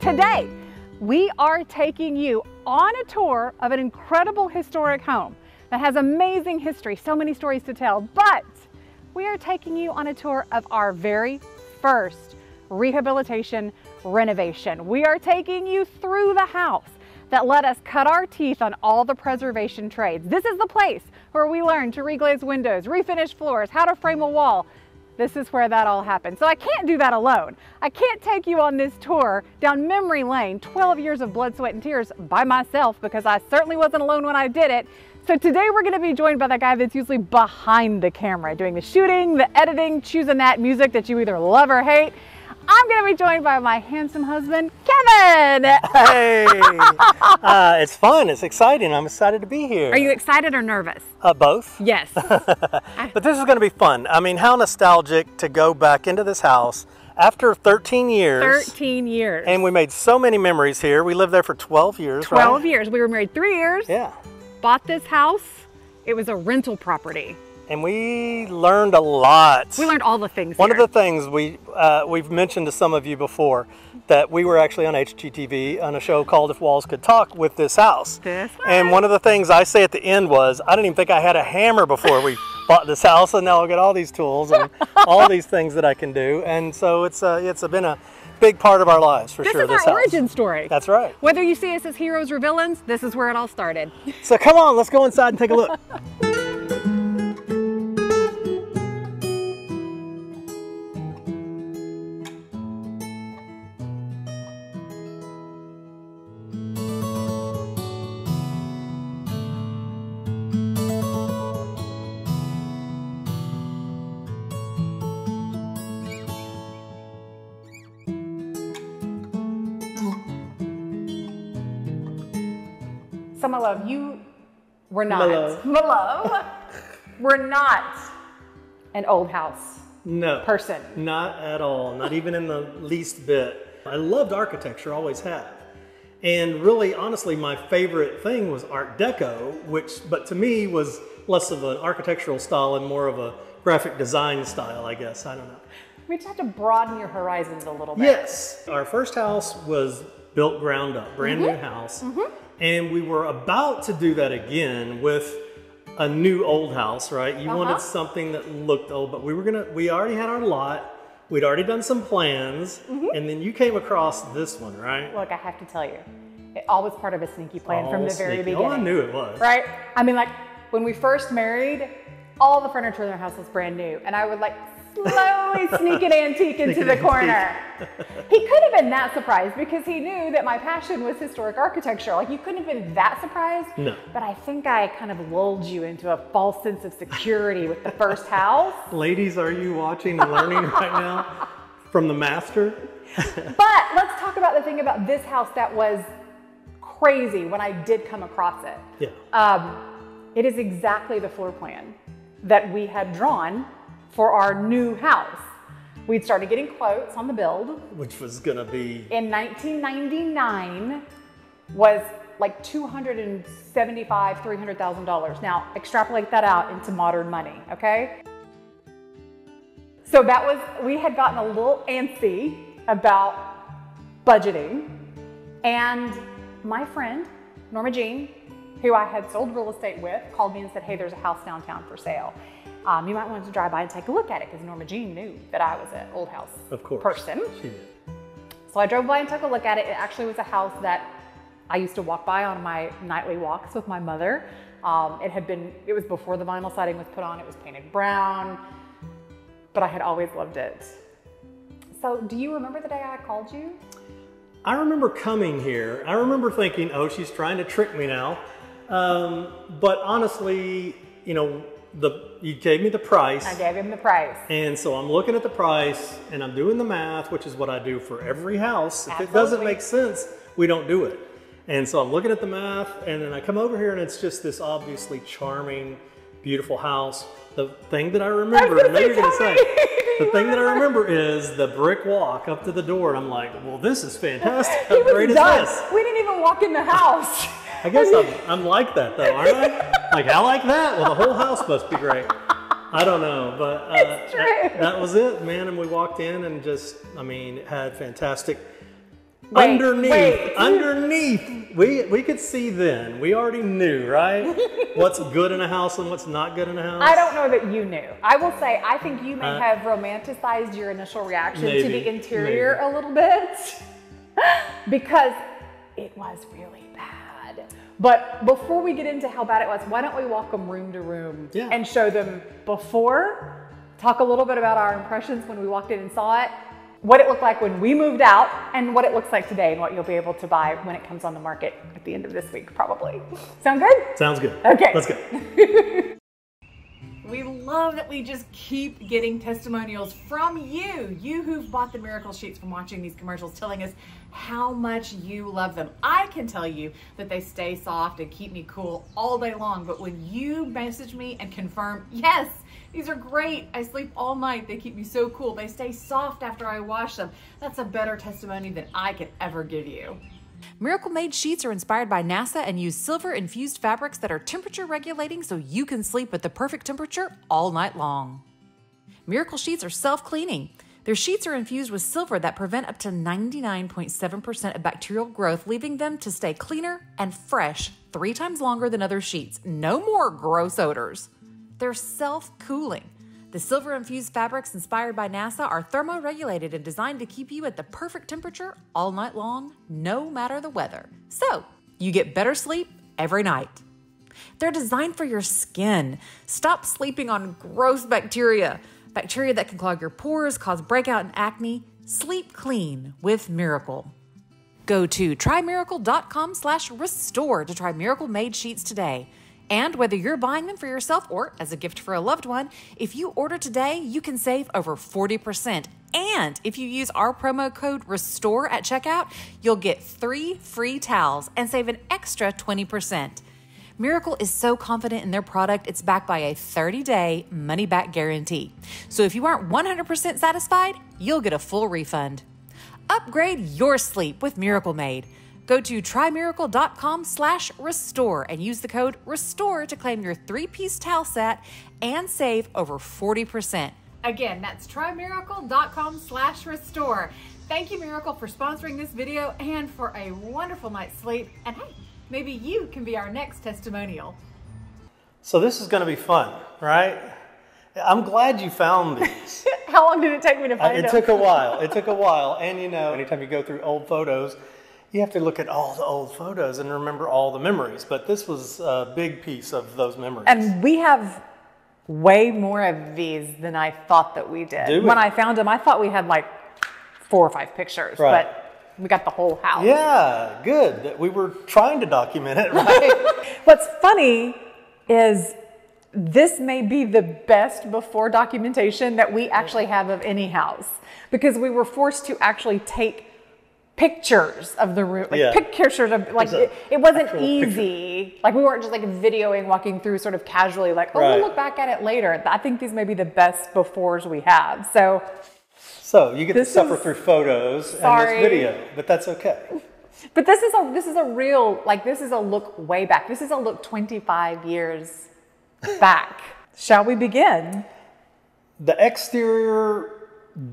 Today, we are taking you on a tour of an incredible historic home that has amazing history, so many stories to tell, but we are taking you on a tour of our very first rehabilitation renovation. We are taking you through the house that let us cut our teeth on all the preservation trades. This is the place where we learn to reglaze windows, refinish floors, how to frame a wall. This is where that all happened. So I can't do that alone. I can't take you on this tour down memory lane, 12 years of blood, sweat, and tears by myself, because I certainly wasn't alone when I did it. So today we're gonna be joined by the guy that's usually behind the camera, doing the shooting, the editing, choosing that music that you either love or hate. I'm gonna be joined by my handsome husband, Kevin. Hey, it's fun, it's exciting. I'm excited to be here. Are you excited or nervous? Both. Yes. But this is gonna be fun. I mean, how nostalgic to go back into this house after 13 years. 13 years. And we made so many memories here. We lived there for 12 years, 12 right? years. We were married 3 years. Yeah. Bought this house. It was a rental property. And we learned a lot. We learned all the things One here. of the things we've mentioned to some of you before, that we were actually on HGTV on a show called If Walls Could Talk with this house. This one? And one of the things I say at the end was, I didn't even think I had a hammer before we bought this house, and now I've got all these tools and all these things that I can do. And so it's been a big part of our lives, for sure. This is our origin story. That's right. Whether you see us as heroes or villains, this is where it all started. So come on, let's go inside and take a look. So my love, you were not, my love, we're not an old house person. Not at all, not even in the least bit. I loved architecture, always have. And really, honestly, my favorite thing was Art Deco, but to me was less of an architectural style and more of a graphic design style, I guess, I don't know. We just have to broaden your horizons a little bit. Yes, our first house was built ground up, brand new house. And we were about to do that again with a new old house, right? You wanted something that looked old, but we already had our lot. We'd already done some plans, and then you came across this one, right? Look, I have to tell you, it all was part of a sneaky plan from the very beginning. Oh, I knew it was. Right? I mean, like, when we first married, all the furniture in our house was brand new, and I would like slowly sneak an antique into the corner. He could have been that surprised because he knew that my passion was historic architecture. Like, you couldn't have been that surprised. No. But I think I kind of lulled you into a false sense of security with the first house. Ladies, are you watching and learning right now from the master? But let's talk about the thing about this house that was crazy when I did come across it. Yeah. It is exactly the floor plan that we had drawn for our new house. We'd started getting quotes on the build. Which was gonna be? In 1999 was like $275,000, $300,000. Now extrapolate that out into modern money, okay? So that was, we had gotten a little antsy about budgeting, and my friend, Norma Jean, who I had sold real estate with, called me and said, hey, there's a house downtown for sale. You might want to drive by and take a look at it, because Norma Jean knew that I was an old house person. She did. So I drove by and took a look at it. It actually was a house that I used to walk by on my nightly walks with my mother. It was before the vinyl siding was put on. It was painted brown, but I had always loved it. So do you remember the day I called you? I remember coming here. I remember thinking, oh, she's trying to trick me now. But honestly, you know, you gave me the price. I gave him the price. And so I'm looking at the price and I'm doing the math, which is what I do for every house. If Absolutely. it doesn't make sense, we don't do it. And so I'm looking at the math, and then I come over here and it's just this obviously charming, beautiful house. The thing that I remember, I know you're gonna say, the thing that I remember is the brick walk up to the door, and I'm like, well, this is fantastic. How great is this? We didn't even walk in the house. I guess I'm like that though, aren't I? Like, I like that? Well, the whole house must be great. I don't know, but that was it, man. And we walked in and just, I mean, it had fantastic Underneath, we could see then. We already knew, right? What's good in a house and what's not good in a house. I don't know that you knew. I will say, I think you may have romanticized your initial reaction to the interior a little bit because it was really bad. But before we get into how bad it was, why don't we walk them room to room and show them before, talk a little bit about our impressions when we walked in and saw it, what it looked like when we moved out, and what it looks like today and what you'll be able to buy when it comes on the market at the end of this week, probably. Sound good? Sounds good. Okay. Let's go. We love that we just keep getting testimonials from you who've bought the Miracle Sheets from watching these commercials, telling us how much you love them. I can tell you that they stay soft and keep me cool all day long, but when you message me and confirm, yes, these are great, I sleep all night, they keep me so cool, they stay soft after I wash them, that's a better testimony than I could ever give you. Miracle Made sheets are inspired by NASA and use silver-infused fabrics that are temperature regulating so you can sleep at the perfect temperature all night long. Miracle sheets are self-cleaning. Their sheets are infused with silver that prevent up to 99.7% of bacterial growth, leaving them to stay cleaner and fresh 3 times longer than other sheets. No more gross odors. They're self-cooling. The silver-infused fabrics inspired by NASA are thermoregulated and designed to keep you at the perfect temperature all night long, no matter the weather. So, you get better sleep every night. They're designed for your skin. Stop sleeping on gross bacteria. Bacteria that can clog your pores, cause breakout and acne. Sleep clean with Miracle. Go to trymiracle.com/restore to try Miracle Made sheets today. And whether you're buying them for yourself or as a gift for a loved one, if you order today, you can save over 40%. And if you use our promo code RESTORE at checkout, you'll get 3 free towels and save an extra 20%. Miracle is so confident in their product, it's backed by a 30-day money-back guarantee. So if you aren't 100% satisfied, you'll get a full refund. Upgrade your sleep with Miracle Made. Go to trymiracle.com/restore and use the code RESTORE to claim your 3-piece towel set and save over 40%. Again, that's trymiracle.com/restore. Thank you, Miracle, for sponsoring this video and for a wonderful night's sleep. And hey, maybe you can be our next testimonial. So this is going to be fun, right? I'm glad you found these. How long did it take me to find them? It took a while. It took a while. And you know, anytime you go through old photos, you have to look at all the old photos and remember all the memories. But this was a big piece of those memories. And we have way more of these than I thought that we did. Do we? When I found them, I thought we had like 4 or 5 pictures, right. But we got the whole house. Yeah, good. We were trying to document it, right? What's funny is this may be the best before documentation that we actually have of any house, because we were forced to actually take pictures of the room, like pictures of, like it wasn't easy. Like we weren't just like videoing, walking through sort of casually, like, oh, we'll look back at it later. I think these may be the best befores we have. So you get to suffer through photos and this video, but that's okay. But this is a real, like, this is a look way back. This is a look 25 years back. Shall we begin? The exterior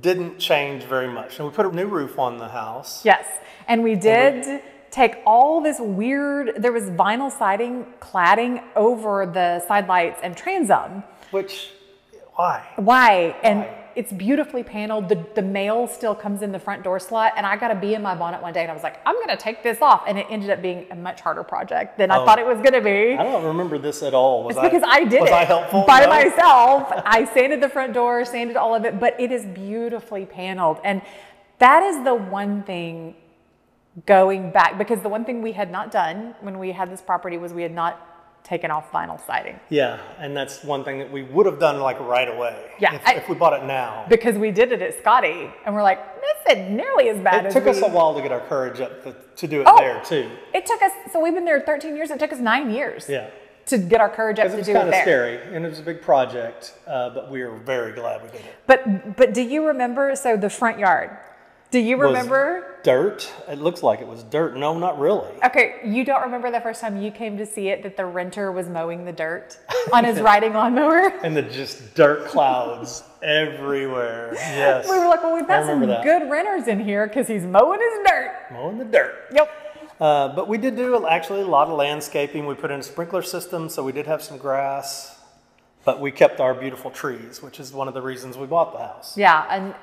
didn't change very much. And we put a new roof on the house. Yes. And we did take all this weird, there was vinyl siding cladding over the side lights and transom. Which, why? Why? And it's beautifully paneled. The mail still comes in the front door slot. And I got a bee in my bonnet one day and I was like, I'm going to take this off. And it ended up being a much harder project than I thought it was going to be. I don't remember this at all. Because I did it. Was I helpful? By myself. I sanded the front door, sanded all of it, but it is beautifully paneled. And that is the one thing going back, because the one thing we had not done when we had this property was we had not taken off vinyl siding. Yeah, and that's one thing that we would have done like right away. Yeah, if we bought it now. Because we did it at Scotty, and we're like, this isn't nearly as bad as It took us a while to get our courage up to do it there too. It took us, so we've been there 13 years, it took us 9 years. Yeah. To get our courage up to do it there. It was kind of scary, and it was a big project, but we were very glad we did it. But do you remember, so the front yard, Do you remember? Dirt. It looks like it was dirt. No, not really. Okay, you don't remember the first time you came to see it that the renter was mowing the dirt on his riding lawnmower? And the just dirt clouds everywhere. Yes. We were like, well, we've got some good renters in here because he's mowing his dirt. Mowing the dirt. Yep. But we did do actually a lot of landscaping. We put in a sprinkler system, so we did have some grass. But we kept our beautiful trees, which is one of the reasons we bought the house. Yeah, and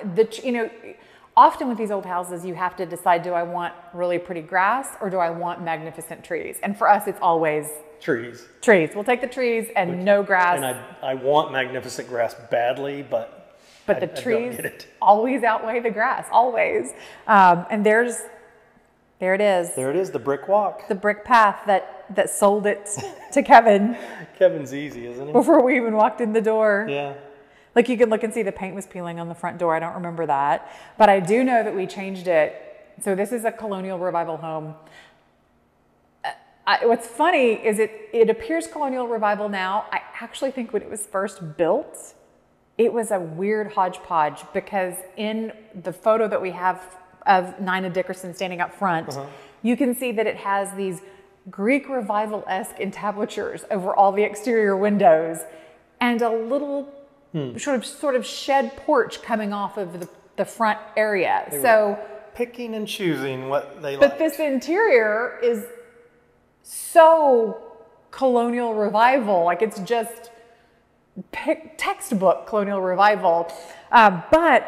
often with these old houses, you have to decide, do I want really pretty grass or do I want magnificent trees? And for us, it's always trees. Trees. We'll take the trees and no grass. And I want magnificent grass badly, but the trees always outweigh the grass, always. And there it is. There it is, the brick walk. The brick path that sold it to Kevin. Kevin's easy, isn't he? Before we even walked in the door. Yeah. Like you can look and see the paint was peeling on the front door. I don't remember that. But I do know that we changed it. So this is a Colonial Revival home. What's funny is it appears Colonial Revival now. I actually think when it was first built, it was a weird hodgepodge because in the photo that we have of Nina Dickerson standing up front, you can see that it has these Greek Revival-esque entablatures over all the exterior windows and a little sort of shed porch coming off of the front area. So picking and choosing what they like. But this interior is so Colonial Revival, like it's just textbook Colonial Revival. But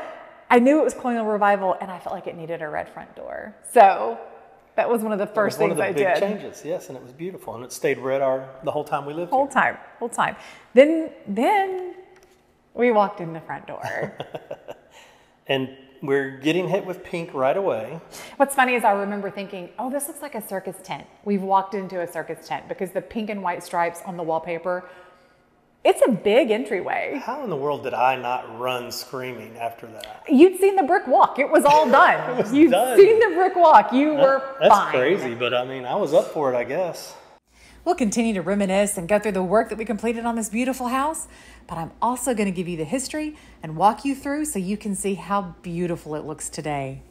I knew it was Colonial Revival, and I felt like it needed a red front door. So that was one of the first things I did. One of the big changes, yes, and it was beautiful, and it stayed red the whole time we lived here. Whole time. Then we walked in the front door. And we're getting hit with pink right away. What's funny is I remember thinking, oh, this looks like a circus tent. We've walked into a circus tent because the pink and white stripes on the wallpaper. It's a big entryway. How in the world did I not run screaming after that? You'd seen the brick walk. It was all done. You'd seen the brick walk. You were fine. That's crazy, but I mean, I was up for it, I guess. We'll continue to reminisce and go through the work that we completed on this beautiful house, but I'm also going to give you the history and walk you through so you can see how beautiful it looks today.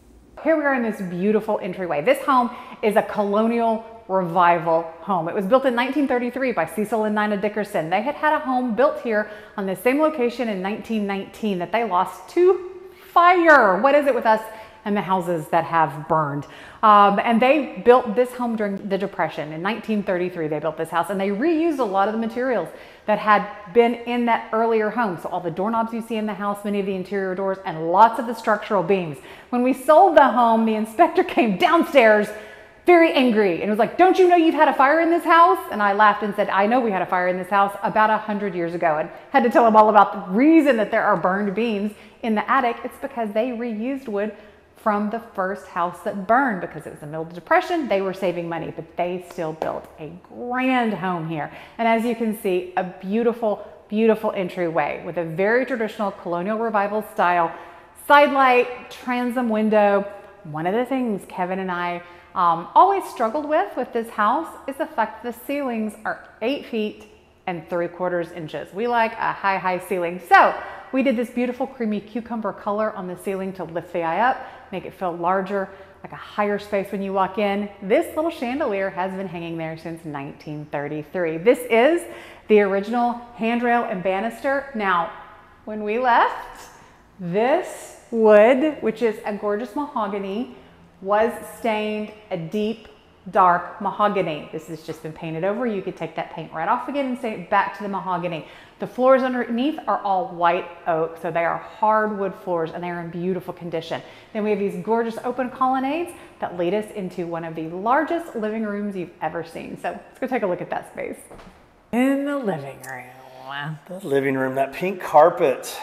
Here we are in this beautiful entryway. This home is a Colonial Revival home. It was built in 1933 by Cecil and Nina Dickerson. They had a home built here on the same location in 1919 that they lost to fire. What is it with us and the houses that have burned? And they built this home during the Depression. In 1933, they built this house, and they reused a lot of the materials that had been in that earlier home. So all the doorknobs you see in the house, many of the interior doors, and lots of the structural beams. When we sold the home, the inspector came downstairs very angry and was like, don't you know you've had a fire in this house? And I laughed and said, I know we had a fire in this house about 100 years ago, and had to tell him all about the reason that there are burned beams in the attic. It's because they reused wood from the first house that burned because it was the middle of the Depression. They were saving money, but they still built a grand home here. And as you can see, a beautiful, beautiful entryway with a very traditional Colonial Revival style side light, transom window. One of the things Kevin and I always struggled with this house is the fact that the ceilings are 8 feet and 3/4 inches. We like a high ceiling. So we did this beautiful creamy cucumber color on the ceiling to lift the eye up, make it feel larger, like a higher space when you walk in. This little chandelier has been hanging there since 1933. This is the original handrail and banister. Now, when we left, this wood, which is a gorgeous mahogany, was stained a deep, dark mahogany. This has just been painted over. You could take that paint right off again and stain it back to the mahogany. The floors underneath are all white oak, so they are hardwood floors and they are in beautiful condition. Then we have these gorgeous open colonnades that lead us into one of the largest living rooms you've ever seen. So let's go take a look at that space. In the living room. The living room, that pink carpet.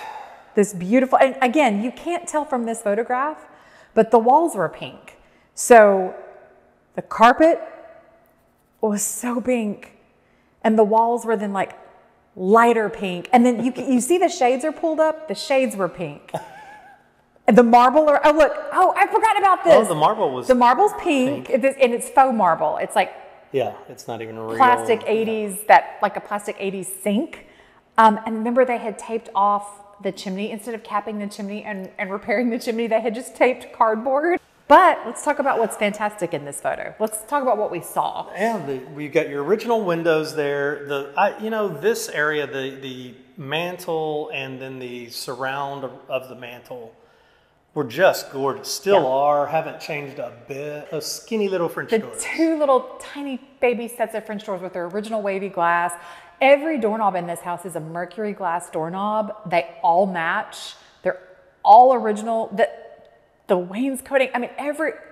This beautiful, and again, you can't tell from this photograph, but the walls were pink. So the carpet was so pink and the walls were then like lighter pink. And then you see the shades are pulled up, the shades were pink. And the marble, oh look, oh, I forgot about this. Oh, the marble was The marble's pink. And it's faux marble. It's like, yeah, it's not even a real plastic 80s, like a plastic 80s sink. And remember they had taped off the chimney. Instead of capping the chimney and repairing the chimney, they had just taped cardboard. But let's talk about what's fantastic in this photo. Let's talk about what we saw. Yeah, we've got your original windows there. You know, this area, the mantle and then the surround of the mantle were just gorgeous. Still are, haven't changed a bit. Those skinny little French doors. The two little tiny baby sets of French doors with their original wavy glass. Every doorknob in this house is a mercury glass doorknob. They all match. They're all original. The wainscoting, I mean,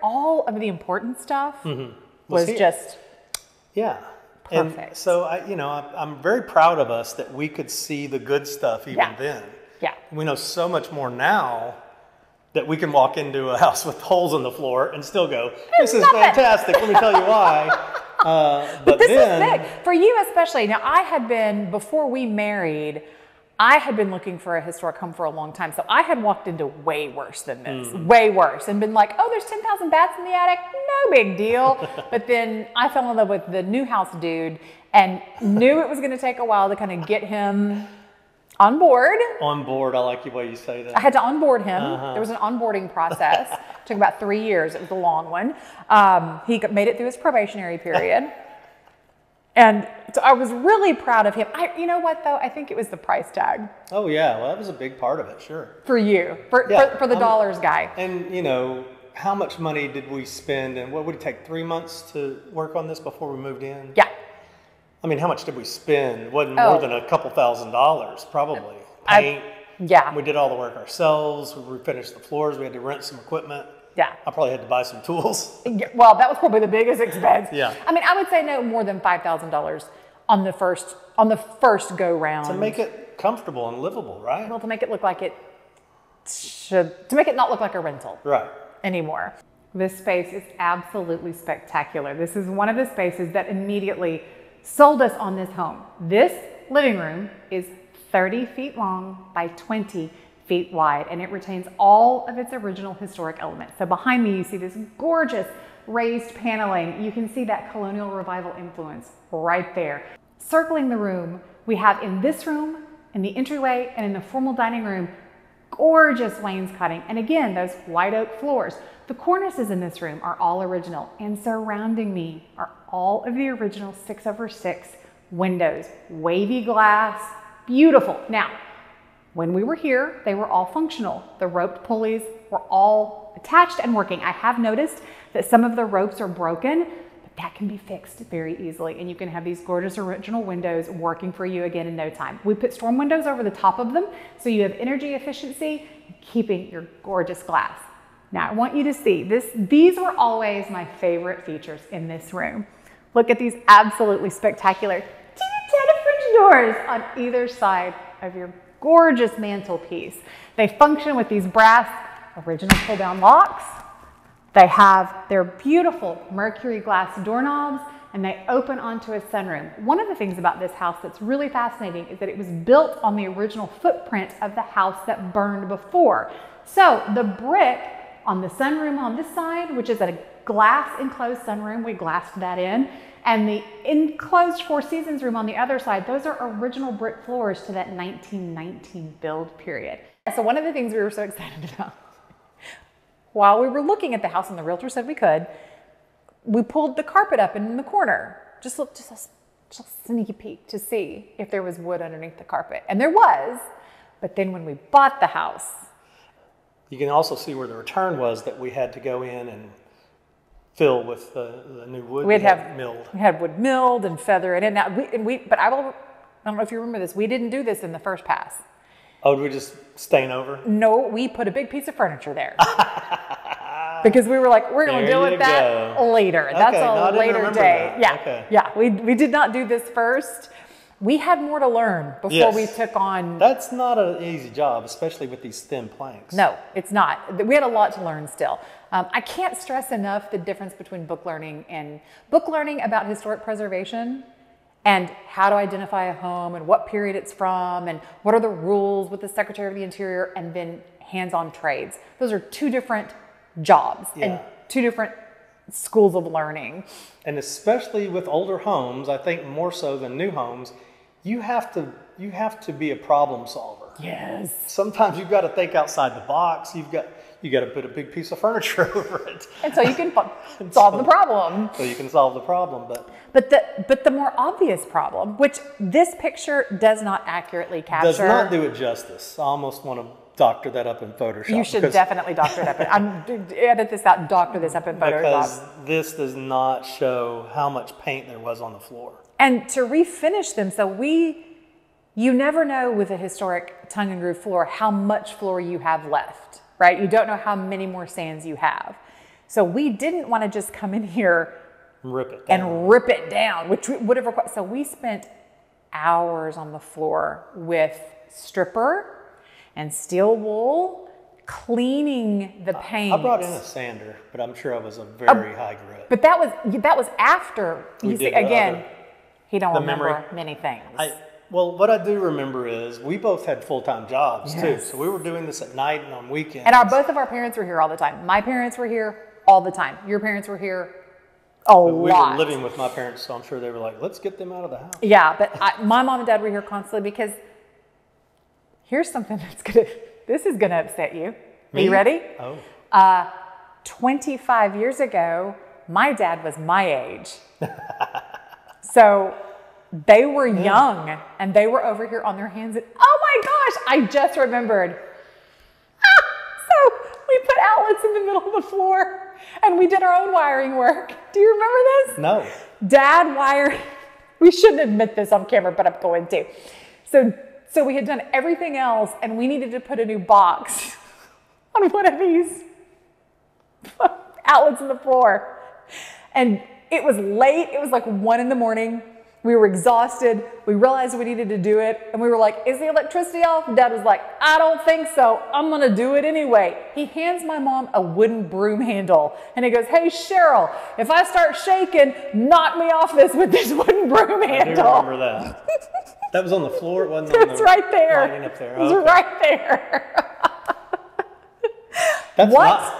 all of the important stuff was just perfect. And so I'm very proud of us that we could see the good stuff even then. Yeah. We know so much more now that we can walk into a house with holes in the floor and still go, this is fantastic. Let me tell you why. But this is big. For you especially. Now, I had been, before we married, I had been looking for a historic home for a long time. So I had walked into way worse than this, way worse, and been like, oh, there's 10,000 bats in the attic. No big deal. But then I fell in love with the new house dude and knew it was going to take a while to kind of get him on board. On board, I like the way you say that. I had to onboard him. There was an onboarding process. It took about 3 years. It was a long one. He made it through his probationary period. And so I was really proud of him. You know what, though? I think it was the price tag. Oh, yeah. Well, that was a big part of it, sure. For you, for the dollars guy. And, you know, how much money did we spend? And what would it take, 3 months to work on this before we moved in? Yeah. I mean, how much did we spend? It wasn't more than a couple $1,000s, probably. Paint. We did all the work ourselves. We refinished the floors. We had to rent some equipment. Yeah. I probably had to buy some tools. Well, that was probably the biggest expense. Yeah. I mean, I would say no more than $5,000 on the first go round. To make it comfortable and livable, right? Well, to make it look like it should, to make it not look like a rental. Right. Anymore. This space is absolutely spectacular. This is one of the spaces that immediately sold us on this home. This living room is 30 feet long by 20 feet wide, and it retains all of its original historic elements. So behind me, you see this gorgeous raised paneling. You can see that colonial revival influence right there. Circling the room, we have in this room, in the entryway, and in the formal dining room, gorgeous wainscoting. And again, those white oak floors. The cornices in this room are all original, and surrounding me are all of the original 6/6 windows. Wavy glass, beautiful. Now, when we were here, they were all functional. The roped pulleys were all attached and working. I have noticed that some of the ropes are broken, but that can be fixed very easily. And you can have these gorgeous original windows working for you again in no time. We put storm windows over the top of them, so you have energy efficiency, keeping your gorgeous glass. Now, I want you to see this. These were always my favorite features in this room. Look at these absolutely spectacular teeny-tiny French doors on either side of your gorgeous mantelpiece. They function with these brass original pull-down locks. They have their beautiful mercury glass doorknobs, and they open onto a sunroom. One of the things about this house that's really fascinating is that it was built on the original footprint of the house that burned before. So the brick on the sunroom on this side, which is a glass enclosed sunroom, we glassed that in, and the enclosed Four Seasons room on the other side, those are original brick floors to that 1919 build period. So one of the things we were so excited about, while we were looking at the house and the realtor said we could, we pulled the carpet up in the corner, just a sneaky peek to see if there was wood underneath the carpet. And there was, but then when we bought the house, you can also see where the return was that we had to go in and fill with the new wood we had milled. We had wood milled and feather it in. Now, but I don't know if you remember this, we didn't do this in the first pass. Oh, did we just stain over? No, we put a big piece of furniture there. Because we were like, we're going to deal with that later. Okay, that's a later day. That. Yeah, okay. Yeah. We did not do this first. We had more to learn before we took on. That's not an easy job, especially with these thin planks. No, it's not. We had a lot to learn still. I can't stress enough the difference between book learning about historic preservation and how to identify a home and what period it's from and what are the rules with the Secretary of the Interior, and then hands-on trades. Those are two different jobs and two different schools of learning. And especially with older homes, I think more so than new homes, you have to be a problem solver. Yes. Sometimes you've got to think outside the box. You got to put a big piece of furniture over it. And so you can solve the problem. So you can solve the problem, But the more obvious problem, which this picture does not accurately capture. Does not do it justice. I almost want to doctor that up in Photoshop. You should definitely doctor it up. Edit this out and doctor this up in Photoshop. Because this does not show how much paint there was on the floor. And to refinish them, so you never know with a historic tongue and groove floor how much floor you have left, right? You don't know how many more sands you have. So we didn't want to just come in here rip it down, which would have required. So we spent hours on the floor with stripper and steel wool, cleaning the paint. I brought in a sander, but I'm sure I was a very high grit. But that was after. You see, again, he don't remember many things. Well, what I do remember is we both had full-time jobs too. So we were doing this at night and on weekends. And both of our parents were here all the time. My parents were here all the time. Your parents were here a lot. We were living with my parents, so I'm sure they were like, let's get them out of the house. Yeah, but my mom and dad were here constantly because here's something this is gonna upset you. Me? Are you ready? Oh. 25 years ago, my dad was my age. So they were young and they were over here on their hands and oh my gosh, I just remembered. So we put outlets in the middle of the floor and we did our own wiring work. Do you remember this? No. Dad wired, we shouldn't admit this on camera, but I'm going to. So we had done everything else and we needed to put a new box on one of these outlets in the floor. And it was late, it was like 1 a.m. We were exhausted. We realized we needed to do it. And we were like, is the electricity off? Dad was like, I don't think so. I'm gonna do it anyway. He hands my mom a wooden broom handle. And he goes, hey, Cheryl, if I start shaking, knock me off this with this wooden broom handle. I do remember that. That was on the floor? It wasn't on the right there. lighting up there. It was right there. That's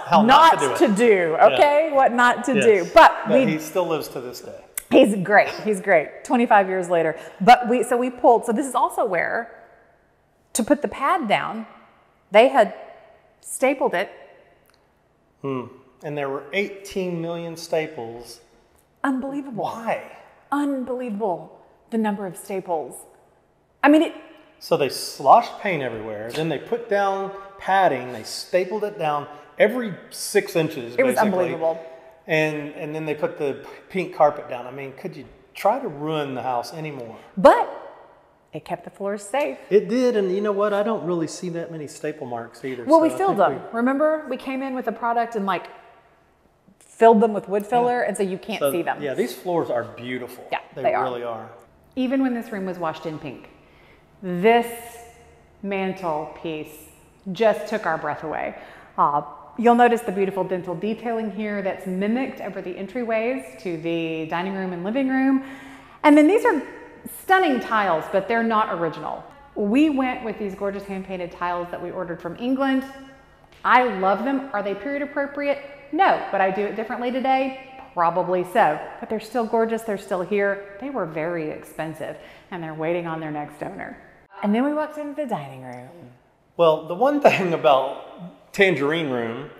how not to do, okay? Yeah. What not to do. But he still lives to this day. He's great. He's great. 25 years later. But we pulled. So this is also where, to put the pad down, they had stapled it. And there were 18 million staples. Unbelievable. Why? Unbelievable. The number of staples. I mean, So they sloshed paint everywhere. Then they put down padding. They stapled it down every 6 inches. It was unbelievable. And then they put the pink carpet down. I mean, could you try to ruin the house anymore? But it kept the floors safe. It did, and you know what? I don't really see that many staple marks either. Well, we filled them. Remember, we came in with a product and filled them with wood filler, and so you can't see them. Yeah, these floors are beautiful. Yeah, they really are. Even when this room was washed in pink, this mantelpiece just took our breath away. You'll notice the beautiful dental detailing here that's mimicked over the entryways to the dining room and living room. And then these are stunning tiles, but they're not original. We went with these gorgeous hand-painted tiles that we ordered from England. I love them. Are they period appropriate? No. Would I do it differently today? Probably so. But they're still gorgeous. They're still here. They were very expensive and they're waiting on their next owner. And then we walked into the dining room. Well, the one thing about Tangerine Room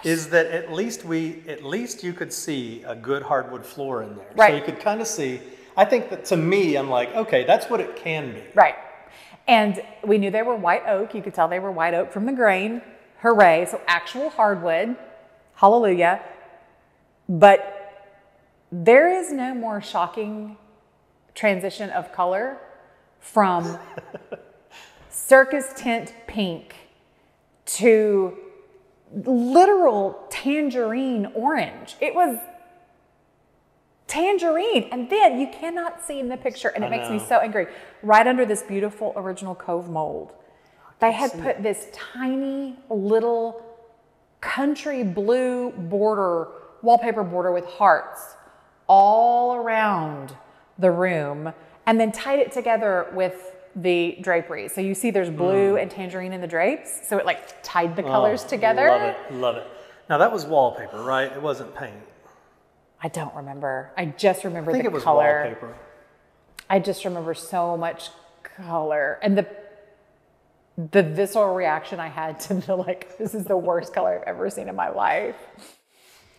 is that at least you could see a good hardwood floor in there. Right. So you could kind of see. I think that to me, I'm like, okay, that's what it can be. Right. And we knew they were white oak. You could tell they were white oak from the grain. Hooray. So actual hardwood. Hallelujah. But there is no more shocking transition of color from circus tint pink to literal tangerine orange. It was tangerine. And then you cannot see in the picture, and it makes me so angry, right under this beautiful original Cove mold, they had put this tiny little country blue border, wallpaper border with hearts all around the room, and then tied it together with the drapery. So you see there's blue and tangerine in the drapes. So it tied the colors together. Love it, love it. Now that was wallpaper, right? It wasn't paint. I don't remember. I just remember I think the it was color. wallpaper. I just remember so much color. And the visceral reaction I had to the like, this is the worst color I've ever seen in my life.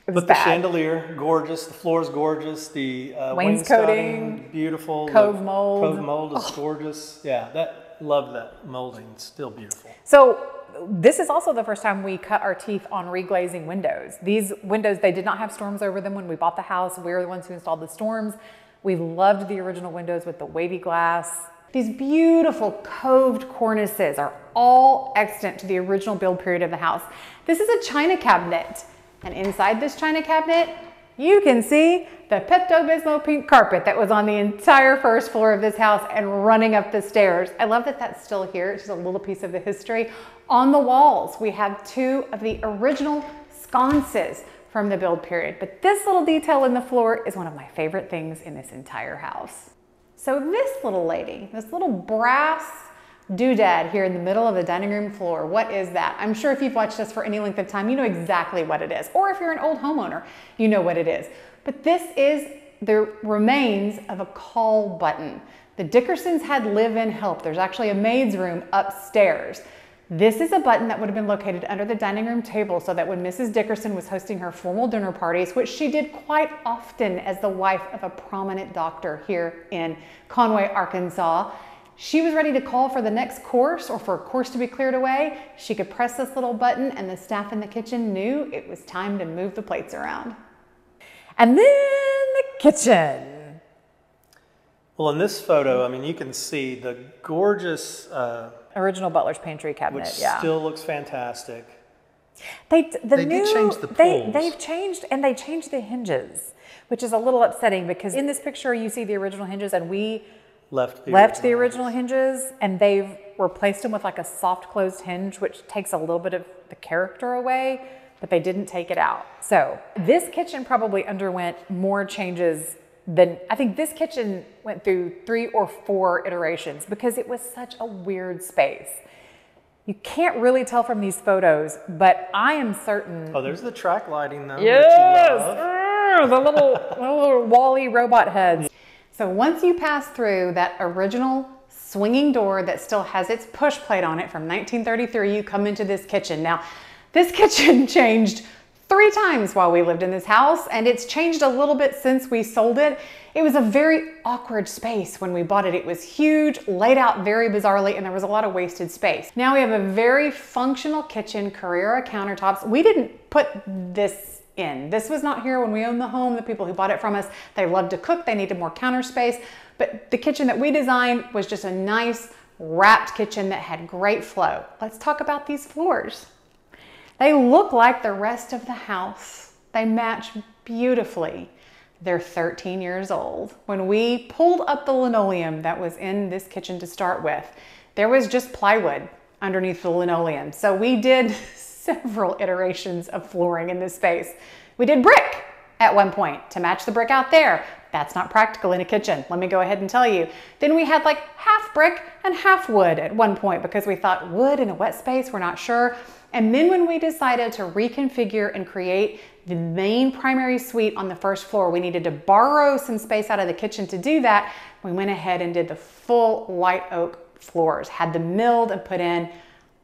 But the chandelier, gorgeous. The floor is gorgeous. The wainscoting, beautiful. Cove mold. Cove mold is gorgeous. Yeah, love that molding. It's still beautiful. So this is also the first time we cut our teeth on reglazing windows. These windows, they did not have storms over them when we bought the house. We were the ones who installed the storms. We loved the original windows with the wavy glass. These beautiful coved cornices are all extant to the original build period of the house. This is a china cabinet. And inside this china cabinet, you can see the Pepto-Bismol pink carpet that was on the entire first floor of this house and running up the stairs. I love that that's still here. It's just a little piece of the history. On the walls, we have 2 of the original sconces from the build period. But this little detail in the floor is one of my favorite things in this entire house. So this little lady, this little brass doodad here in the middle of the dining room floor. What is that? I'm sure if you've watched us for any length of time, you know exactly what it is. Or if you're an old homeowner, you know what it is. But this is the remains of a call button. The Dickersons had live-in help. There's actually a maid's room upstairs. This is a button that would have been located under the dining room table so that when Mrs. Dickerson was hosting her formal dinner parties, which she did quite often as the wife of a prominent doctor here in Conway, Arkansas, she was ready to call for the next course or for a course to be cleared away. She could press this little button and the staff in the kitchen knew it was time to move the plates around. And then the kitchen. Well, in this photo, I mean, you can see the gorgeous original butler's pantry cabinet, which still looks fantastic. They did change the pulls. They've changed, and they changed the hinges, which is a little upsetting because in this picture you see the original hinges and we left the original hinges and they've replaced them with like a soft closed hinge, which takes a little bit of the character away, but they didn't take it out. So this kitchen probably underwent more changes than, I think this kitchen went through 3 or 4 iterations because it was such a weird space. You can't really tell from these photos, but I am certain. Oh, there's the track lighting though. Yes, the little Wall-E robot heads. So once you pass through that original swinging door that still has its push plate on it from 1933, you come into this kitchen. Now, this kitchen changed 3 times while we lived in this house, and it's changed a little bit since we sold it. It was a very awkward space when we bought it. It was huge, laid out very bizarrely, and there was a lot of wasted space. Now we have a very functional kitchen, Carrera countertops. We didn't put this in. This was not here when we owned the home. The people who bought it from us, they loved to cook. They needed more counter space. But the kitchen that we designed was just a nice wrapped kitchen that had great flow. Let's talk about these floors. They look like the rest of the house. They match beautifully. They're 13 years old. When we pulled up the linoleum that was in this kitchen to start with, there was just plywood underneath the linoleum. So we did several iterations of flooring in this space. We did brick at one point to match the brick out there. That's not practical in a kitchen, let me go ahead and tell you. Then we had like half brick and half wood at one point because we thought wood in a wet space, we're not sure. And then when we decided to reconfigure and create the main primary suite on the first floor, we needed to borrow some space out of the kitchen to do that. We went ahead and did the full white oak floors, had them milled and put in.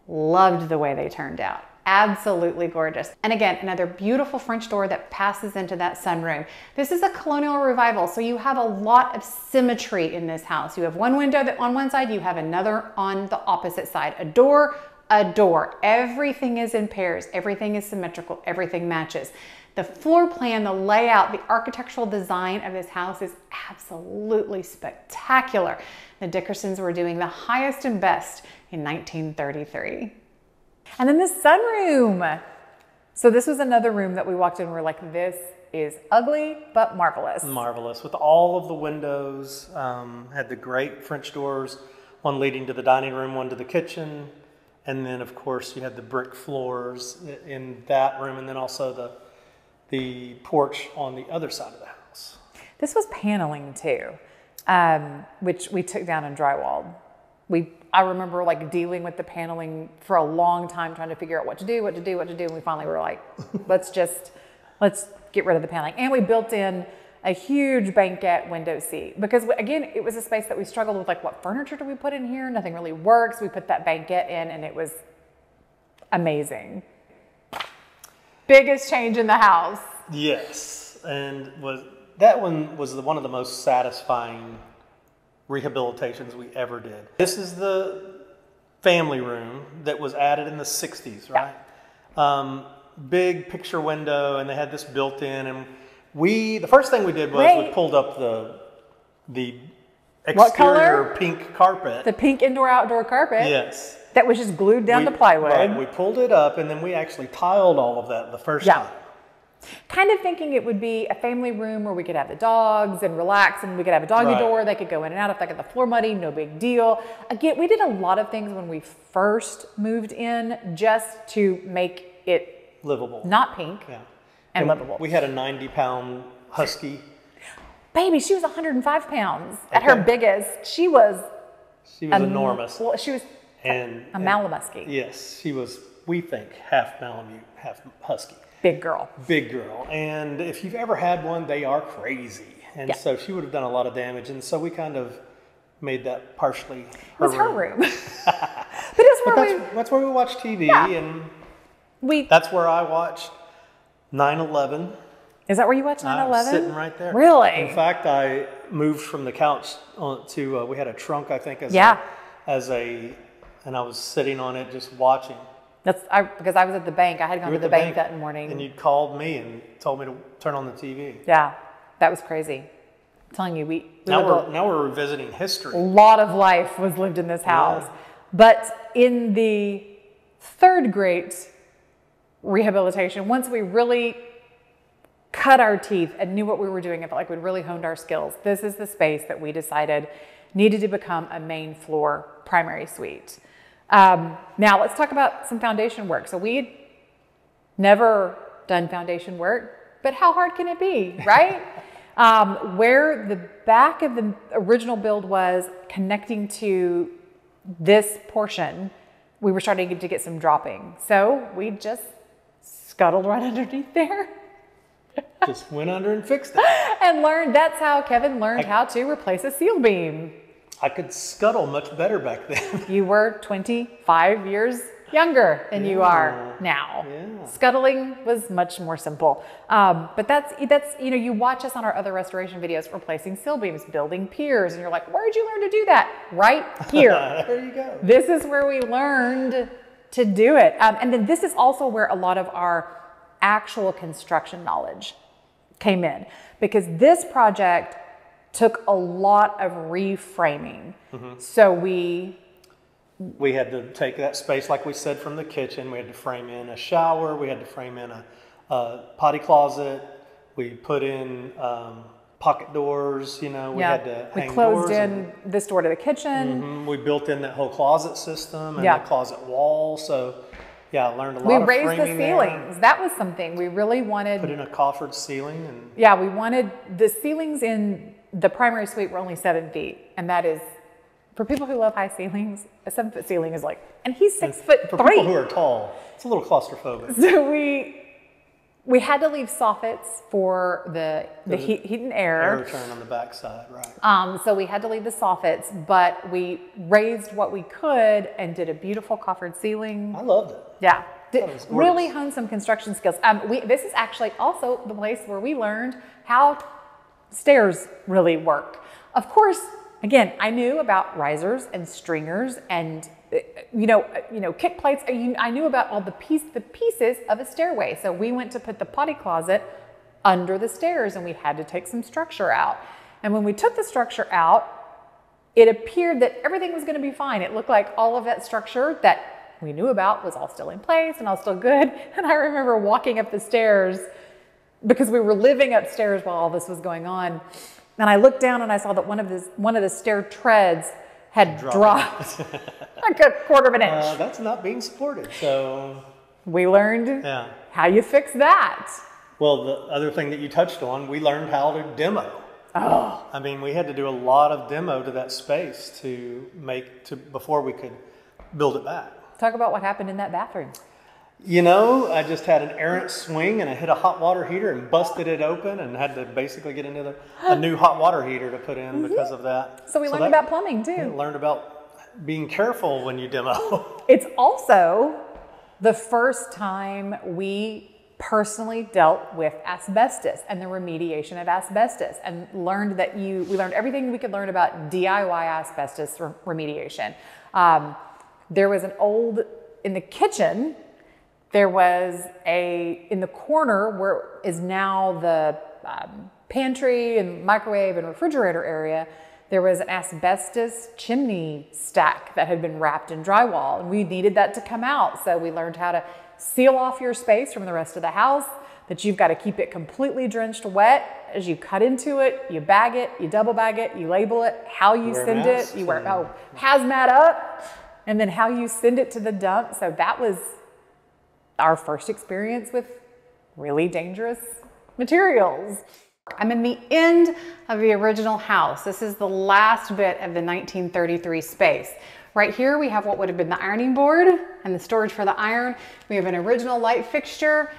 Loved the way they turned out. Absolutely gorgeous. And again, another beautiful French door that passes into that sunroom. This is a colonial revival, so you have a lot of symmetry in this house. You have one window that on one side, you have another on the opposite side. A door. Everything is in pairs. Everything is symmetrical. Everything matches. The floor plan, the layout, the architectural design of this house is absolutely spectacular. The Dickersons were doing the highest and best in 1933. And then the sunroom. So this was another room that we walked in and we're like, this is ugly, but marvelous. Marvelous. With all of the windows, had the great French doors, one leading to the dining room, one to the kitchen. And then of course you had the brick floors in that room and then also the porch on the other side of the house. This was paneling too, which we took down and drywalled. I remember like dealing with the paneling for a long time, trying to figure out what to do. And we finally were like, let's get rid of the paneling. And we built in a huge banquette window seat, because again, it was a space that we struggled with, like, what furniture do we put in here? Nothing really works. We put that banquette in and it was amazing. Biggest change in the house. Yes, and that one was one of the most satisfying rehabilitations we ever did. This is the family room that was added in the 60s, right? Yeah. Big picture window, and they had this built in, and the first thing we did was we pulled up the exterior pink carpet. The pink indoor-outdoor carpet. Yes. That was just glued down to plywood. Right, we pulled it up, and then we actually tiled all of that the first time. Kind of thinking it would be a family room where we could have the dogs and relax, and we could have a doggy door. They could go in and out. If they got the floor muddy, no big deal. Again, we did a lot of things when we first moved in just to make it livable. Not pink. Yeah. And livable. We had a 90-pound husky. Baby, she was 105 pounds. At her biggest, she was enormous. Well, she was a Malamuskie. Yes, she was, we think, half Malamute, half husky. Big girl. Big girl. And if you've ever had one, they are crazy. And so she would have done a lot of damage. And so we kind of made that partially her room. It was her room. But that's where we watch TV. Yeah. And that's where I watched 9/11. Is that where you watch 9/11? Sitting right there. Really? In fact, I moved from the couch to we had a trunk, I think, and I was sitting on it just watching. Because I was at the bank. I had gone to the bank that morning. And you'd called me and told me to turn on the TV. Yeah, that was crazy. I'm telling you, now we're revisiting history. A lot of life was lived in this house. Yeah. But in the third great rehabilitation, once we really cut our teeth and knew what we were doing, I felt like we'd really honed our skills. This is the space that we decided needed to become a main floor primary suite. Now let's talk about some foundation work. So we'd never done foundation work, but how hard can it be, right? Where the back of the original build was connecting to this portion, we were starting to get some dropping. So we just scuttled right underneath there. Just went under and fixed it. And learned, that's how Kevin learned how to replace a seal beam. I could scuttle much better back then. You were 25 years younger than you are now. Yeah. Scuttling was much more simple. But that's, you watch us on our other restoration videos, replacing seal beams, building piers, and you're like, where'd you learn to do that? Right here. There you go. This is where we learned to do it. And then this is also where a lot of our actual construction knowledge came in, because this project took a lot of reframing. Mm-hmm. So we had to take that space, like we said, from the kitchen. We had to frame in a shower. We had to frame in a potty closet. We put in pocket doors. We had to hang doors. We closed in this door to the kitchen. Mm-hmm. We built in that whole closet system and the closet wall. So I learned a lot of framing. We raised the ceilings. That was something we really wanted. Put in a coffered ceiling. And we wanted the ceilings in the primary suite were only 7 feet. And that is, for people who love high ceilings, a 7-foot ceiling is like, and he's 6'3". For people who are tall, it's a little claustrophobic. So we had to leave soffits for the heat and air. Air return on the back side, right. So we had to leave the soffits, but we raised what we could and did a beautiful coffered ceiling. I loved it. Yeah. Really honed some construction skills. This is actually also the place where we learned how stairs really work. Of course, again, I knew about risers and stringers and kick plates. I knew about all the pieces of a stairway. So we went to put the potty closet under the stairs, and we had to take some structure out. And when we took the structure out, it appeared that everything was going to be fine. It looked like all of that structure that we knew about was all still in place and all still good. And I remember walking up the stairs, because we were living upstairs while all this was going on. And I looked down and I saw that one of the stair treads had dropped like a quarter of an inch. That's not being supported. So we learned how you fix that. Well, the other thing that you touched on, we learned how to demo. Oh. I mean, we had to do a lot of demo to that space before we could build it back. Talk about what happened in that bathroom. You know, I just had an errant swing and I hit a hot water heater and busted it open and had to basically get a new hot water heater to put in because of that. So we learned about plumbing too. Yeah, learned about being careful when you demo. It's also the first time we personally dealt with asbestos and the remediation of asbestos, and we learned everything we could learn about DIY asbestos remediation. There was in the kitchen, there was in the corner where is now the pantry and microwave and refrigerator area, there was an asbestos chimney stack that had been wrapped in drywall, and we needed that to come out. So we learned how to seal off your space from the rest of the house, that you've got to keep it completely drenched wet. As you cut into it, you bag it, you double bag it, you label it, how you send it, you wear hazmat up, and then how you send it to the dump. So that was our first experience with really dangerous materials. I'm in the end of the original house. This is the last bit of the 1933 space. Right here we have what would have been the ironing board and the storage for the iron. We have an original light fixture.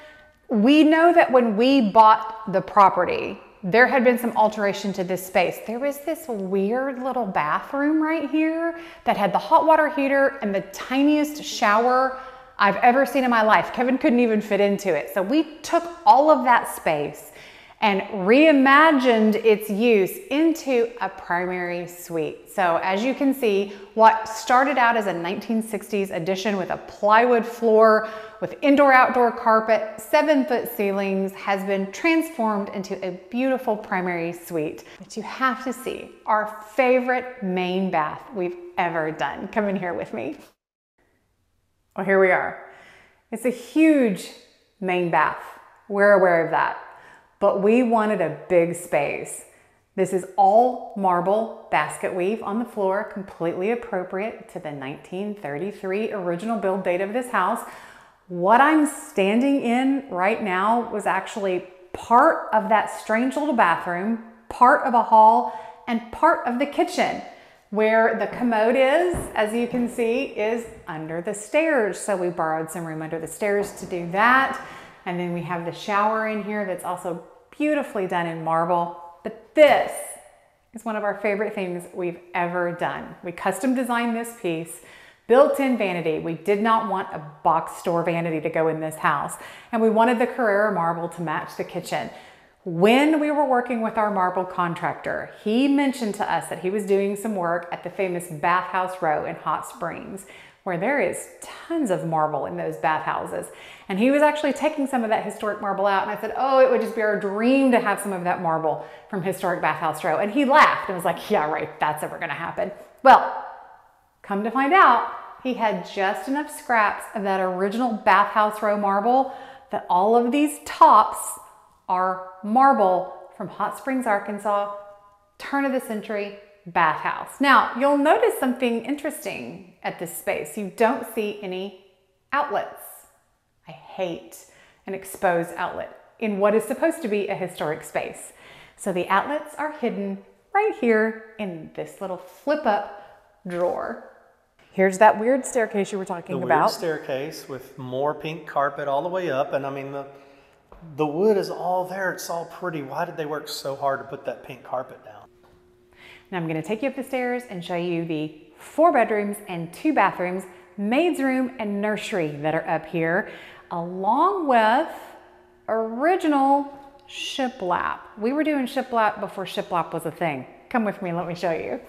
We know that when we bought the property, there had been some alteration to this space. There was this weird little bathroom right here that had the hot water heater and the tiniest shower I've ever seen in my life. Kevin couldn't even fit into it. So we took all of that space and reimagined its use into a primary suite. So as you can see, what started out as a 1960s addition with a plywood floor, with indoor-outdoor carpet, 7-foot ceilings, has been transformed into a beautiful primary suite. But you have to see our favorite main bath we've ever done. Come in here with me. Well, here we are. It's a huge main bath. We're aware of that. But we wanted a big space. This is all marble basket weave on the floor, completely appropriate to the 1933 original build date of this house. What I'm standing in right now was actually part of that strange little bathroom, part of a hall, and part of the kitchen. Where the commode is, as you can see, is under the stairs. So we borrowed some room under the stairs to do that. And then we have the shower in here that's also beautifully done in marble. But this is one of our favorite things we've ever done. We custom designed this piece, built-in vanity. We did not want a box store vanity to go in this house. And we wanted the Carrara marble to match the kitchen. When we were working with our marble contractor, he mentioned to us that he was doing some work at the famous Bathhouse Row in Hot Springs, where there is tons of marble in those bathhouses. And he was actually taking some of that historic marble out. And I said, oh, it would just be our dream to have some of that marble from historic Bathhouse Row. And he laughed and was like, yeah, right, that's ever gonna happen. Well, come to find out, he had just enough scraps of that original Bathhouse Row marble that all of these tops are marble from Hot Springs, Arkansas, turn of the century bathhouse. Now, you'll notice something interesting at this space. You don't see any outlets. I hate an exposed outlet in what is supposed to be a historic space. So the outlets are hidden right here in this little flip up drawer. Here's that weird staircase you were talking about. The weird staircase with more pink carpet all the way up. And I mean, the wood is all there. It's all pretty. Why did they work so hard to put that pink carpet down? Now I'm going to take you up the stairs and show you the 4 bedrooms and 2 bathrooms, maid's room and nursery that are up here, along with original shiplap. We were doing shiplap before shiplap was a thing. Come with me, let me show you.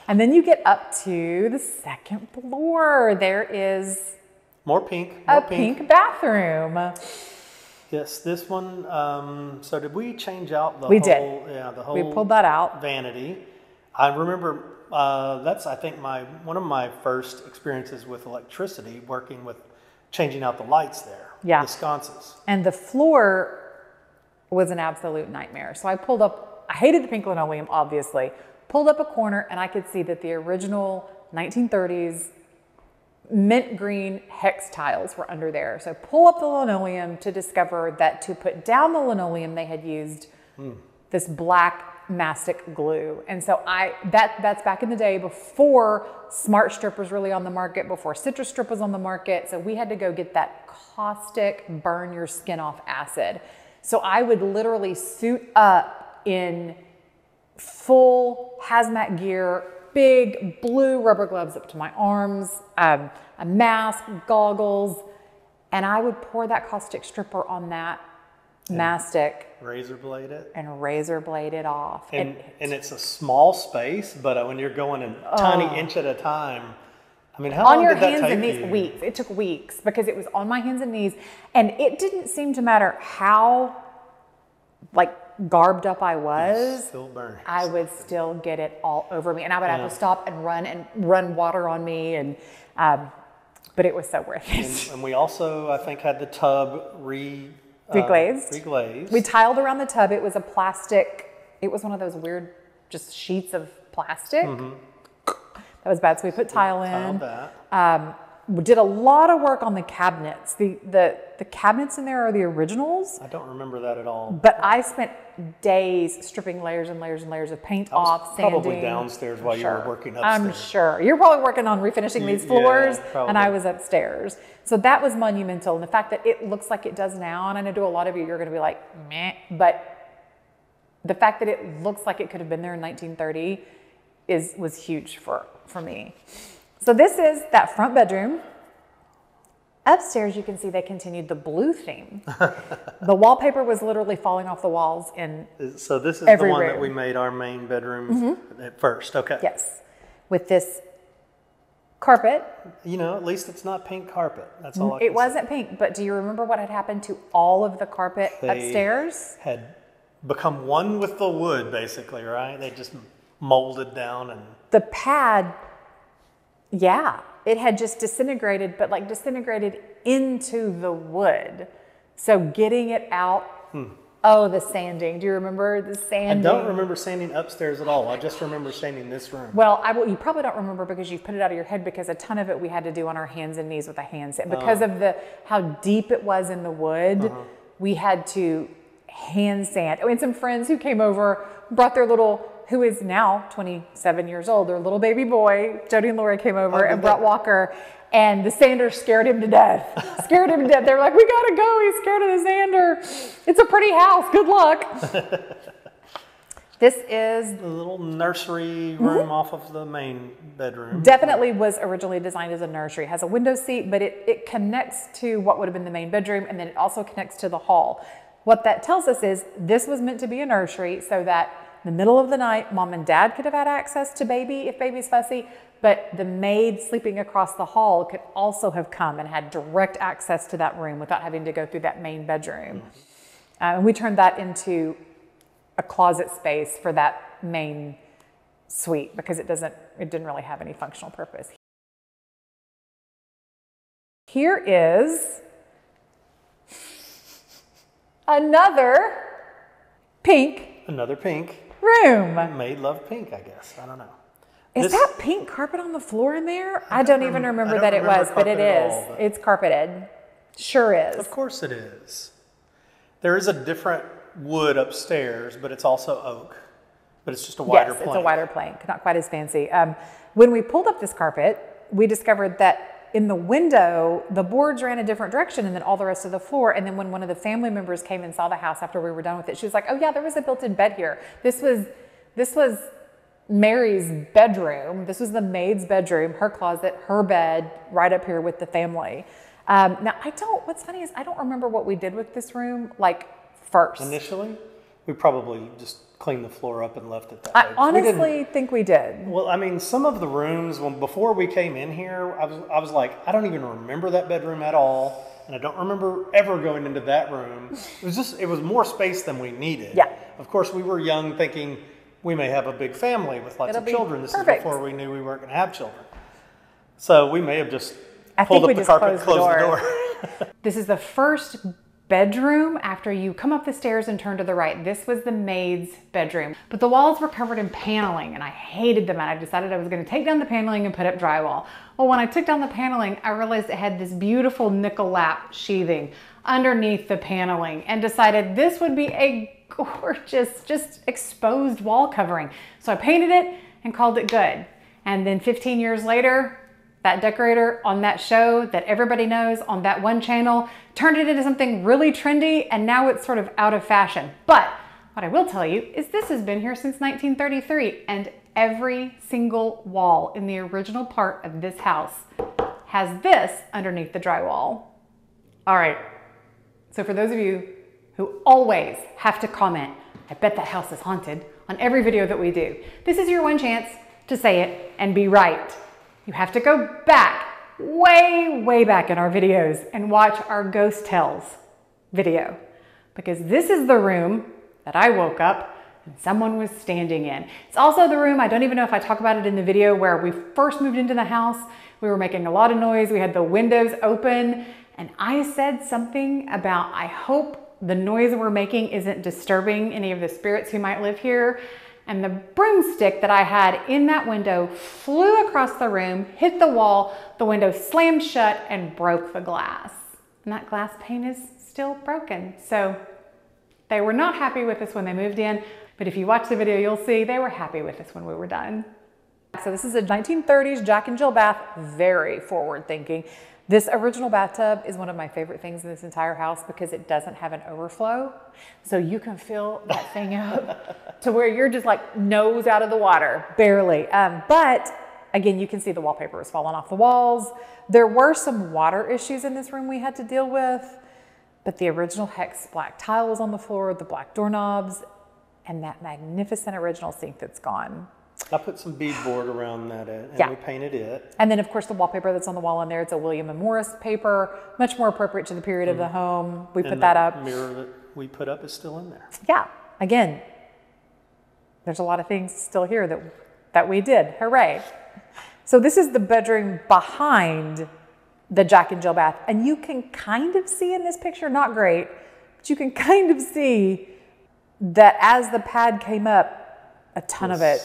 And then you get up to the 2nd floor. There is more pink. A pink bathroom. Yes, this one. So did we change out the whole? We did. Yeah, the whole. We pulled that out. Vanity. I remember that's I think one of my first experiences with electricity, working with changing out the lights there. Yeah. The sconces. And the floor was an absolute nightmare. So I pulled up. I hated the pink linoleum, obviously. Pulled up a corner and I could see that the original 1930s mint green hex tiles were under there. So pull up the linoleum to discover that to put down the linoleum, they had used this black mastic glue. And so that's back in the day before Smart Strip was really on the market, before Citrus Strip was on the market. So we had to go get that caustic burn your skin off acid. So I would literally suit up in full hazmat gear, big blue rubber gloves up to my arms, a mask, goggles, and I would pour that caustic stripper on that mastic. Razor blade it. And razor blade it off. And it's a small space, but when you're going a tiny inch at a time, I mean, how long did that take you? On your hands and knees, weeks. It took weeks because it was on my hands and knees. And it didn't seem to matter how like garbed up I was, still burns. I would still get it all over me. And I would have to stop and run water on me. And but it was so worth it. And we also, I think, had the tub reglazed. We tiled around the tub. It was a plastic, it was one of those weird just sheets of plastic. That was bad. So we put tile in. We did a lot of work on the cabinets. The cabinets in there are the originals. I don't remember that at all. But I spent days stripping layers and layers and layers of paint off, sanding. Probably downstairs while you were working upstairs. I'm sure. You're probably working on refinishing these floors, and I was upstairs. So that was monumental. And the fact that it looks like it does now, and I know a lot of you're going to be like, meh, but the fact that it looks like it could have been there in 1930 was huge for me. So this is that front bedroom. Upstairs, you can see they continued the blue theme. The wallpaper was literally falling off the walls in So this is every the one room. that we made our main bedroom at first. Okay. Yes. With this carpet. You know, at least it's not pink carpet. That's all I can It wasn't pink, but do you remember what had happened to all of the carpet upstairs? Had become one with the wood, basically, right? They just molded down and... The pad, yeah, it had just disintegrated, but like disintegrated into the wood. So getting it out, oh, the sanding. Do you remember the sanding? I don't remember sanding upstairs at all. I just remember sanding this room. Well, you probably don't remember because you've put it out of your head, because a ton of it we had to do on our hands and knees with a hand sand. Because of how deep it was in the wood, we had to hand sand. And some friends who came over brought their little, who is now 27 years old, their little baby boy, Jody and Laura came over and brought Walker, and the sander scared him to death. Scared him to death. They were like, we gotta go, he's scared of the sander. It's a pretty house, good luck. This is the little nursery room off of the main bedroom. Definitely was originally designed as a nursery. It has a window seat, but it connects to what would have been the main bedroom, and then it also connects to the hall. What that tells us is this was meant to be a nursery so that in the middle of the night, mom and dad could have had access to baby if baby's fussy, but the maid sleeping across the hall could also have come and had direct access to that room without having to go through that main bedroom. And we turned that into a closet space for that main suite because it didn't really have any functional purpose. Here is another pink room. Made love pink, I guess. I don't know. Is that pink carpet on the floor in there? I don't even remember that it was, but it is. It's carpeted. Sure is. Of course it is. There is a different wood upstairs, but it's also oak. But it's just a wider plank. Yes, it's a wider plank. Not quite as fancy. When we pulled up this carpet, we discovered that in the window, the boards ran a different direction and then all the rest of the floor. And then when one of the family members came and saw the house after we were done with it, she was like, oh yeah, there was a built-in bed here. This was Mary's bedroom. This was the maid's bedroom, her closet, her bed, right up here with the family. Now what's funny is I don't remember what we did with this room, like first. Initially, we probably just cleaned the floor up and left it that way. I honestly think we did. Well, I mean, some of the rooms, before we came in here, I was like, I don't even remember that bedroom at all. And I don't remember ever going into that room. It was more space than we needed. Yeah. Of course, we were young thinking we may have a big family with lots of children. This is before we knew we weren't going to have children. So we may have just pulled up the carpet and closed the door. This is the first bedroom after you come up the stairs and turn to the right. This was the maid's bedroom, but the walls were covered in paneling and I hated them, and I decided I was going to take down the paneling and put up drywall. Well, when I took down the paneling, I realized it had this beautiful nickel lap sheathing. underneath the paneling and decided this would be a gorgeous, just exposed wall covering. So I painted it and called it good. And then 15 years later, that decorator on that show that everybody knows on that one channel turned it into something really trendy, and now it's sort of out of fashion. But what I will tell you is this has been here since 1933, and every single wall in the original part of this house has this underneath the drywall. All right, so for those of you who always have to comment, I bet that house is haunted, on every video that we do, this is your one chance to say it and be right. You have to go back, way back in our videos and watch our Ghost Tales video, because this is the room that I woke up and someone was standing in. It's also the room, I don't even know if I talk about it in the video, where we first moved into the house. We were making a lot of noise. We had the windows open, and I said something about, I hope the noise we're making isn't disturbing any of the spirits who might live here. And the broomstick that I had in that window flew across the room, hit the wall, the window slammed shut and broke the glass. And that glass pane is still broken. So they were not happy with us when they moved in, but if you watch the video, you'll see they were happy with us when we were done. So this is a 1930s Jack and Jill bath, very forward thinking. This original bathtub is one of my favorite things in this entire house because it doesn't have an overflow. So you can fill that thing up to where you're just like nose out of the water, barely. But again, you can see the wallpaper is falling off the walls. There were some water issues in this room we had to deal with, but the original hex black tile was on the floor, the black doorknobs, and that magnificent original sink that's gone. I put some beadboard around that and we painted it. And then of course the wallpaper that's on the wall in there, it's a William and Morris paper, much more appropriate to the period of the home. We put that up. The mirror that we put up is still in there. Yeah, again, there's a lot of things still here that we did, hooray. So this is the bedroom behind the Jack and Jill bath. And you can kind of see in this picture, not great, but you can kind of see that as the pad came up, a ton of it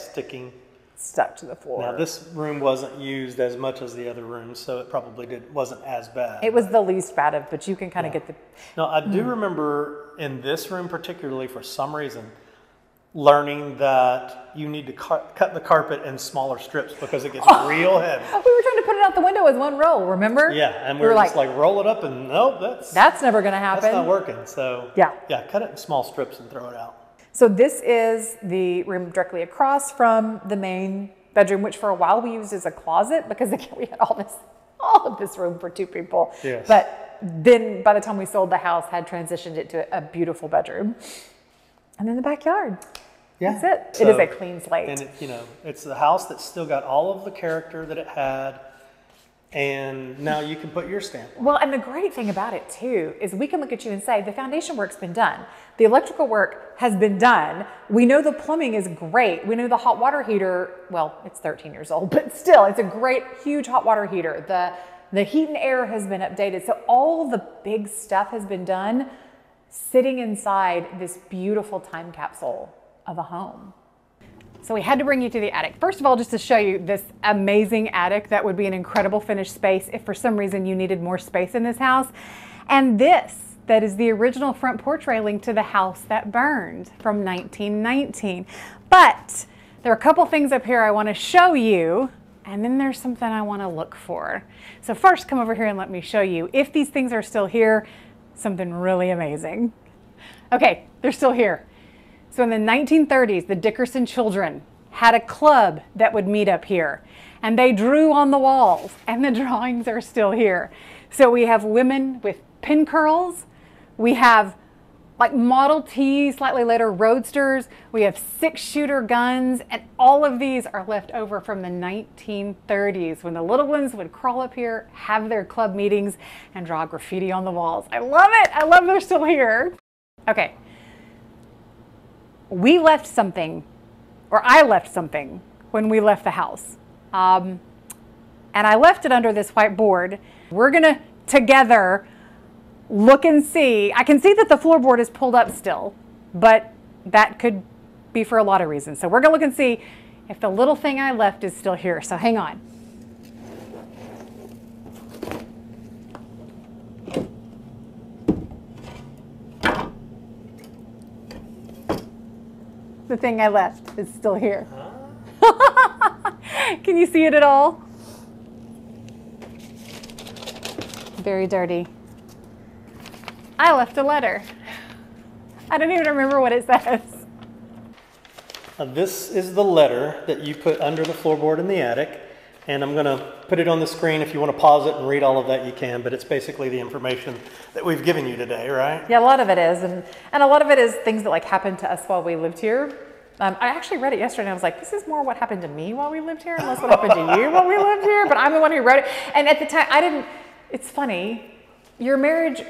stuck to the floor. Now this room wasn't used as much as the other rooms, so it probably wasn't as bad. It was the least bad of, but you can kind of get the... No, I do remember in this room particularly, for some reason, learning that you need to cut the carpet in smaller strips because it gets real heavy. We were trying to put it out the window as one roll, remember? Yeah, and we were just like, roll it up, and nope, that's never going to happen. That's not working. So yeah, cut it in small strips and throw it out. So this is the room directly across from the main bedroom, which for a while we used as a closet because again, we had all of this room for two people. Yes. But then by the time we sold the house, had transitioned it to a beautiful bedroom. And then the backyard. Yeah. That's it. So, it is a clean slate. And it's the house that's still got all of the character that it had. And now you can put your stamp on. Well, and the great thing about it too is we can look at you and say the foundation work's been done. The electrical work has been done. We know the plumbing is great. We know the hot water heater, well, it's 13 years old, but still, it's a great, huge hot water heater. The heat and air has been updated. So all the big stuff has been done sitting inside this beautiful time capsule of a home. So we had to bring you to the attic. First of all, just to show you this amazing attic that would be an incredible finished space if for some reason you needed more space in this house. And this, that is the original front porch railing to the house that burned from 1919. But there are a couple things up here I want to show you, and then there's something I want to look for. So first, come over here and let me show you, if these things are still here, something really amazing. Okay, they're still here. So in the 1930s, the Dickerson children had a club that would meet up here, and they drew on the walls, and the drawings are still here. So we have women with pin curls. We have like Model T, slightly later Roadsters. We have 6-shooter guns, and all of these are left over from the 1930s when the little ones would crawl up here, have their club meetings, and draw graffiti on the walls. I love it. I love they're still here. Okay. We left something, or I left something when we left the house. And I left it under this white board. We're gonna together look and see. I can see that the floorboard is pulled up still, but that could be for a lot of reasons. So we're gonna look and see if the little thing I left is still here. So hang on. The thing I left is still here. Can you see it at all? Very dirty. I left a letter. I don't even remember what it says. This is the letter that you put under the floorboard in the attic, and I'm going to put it on the screen. If you want to pause it and read all of that, you can, but it's basically the information that we've given you today, right? Yeah, a lot of it is, and a lot of it is things that like happened to us while we lived here. I actually read it yesterday, and I was like, this is more what happened to me while we lived here, and less what happened to you while we lived here, but I'm the one who wrote it. And at the time, it's funny, your marriage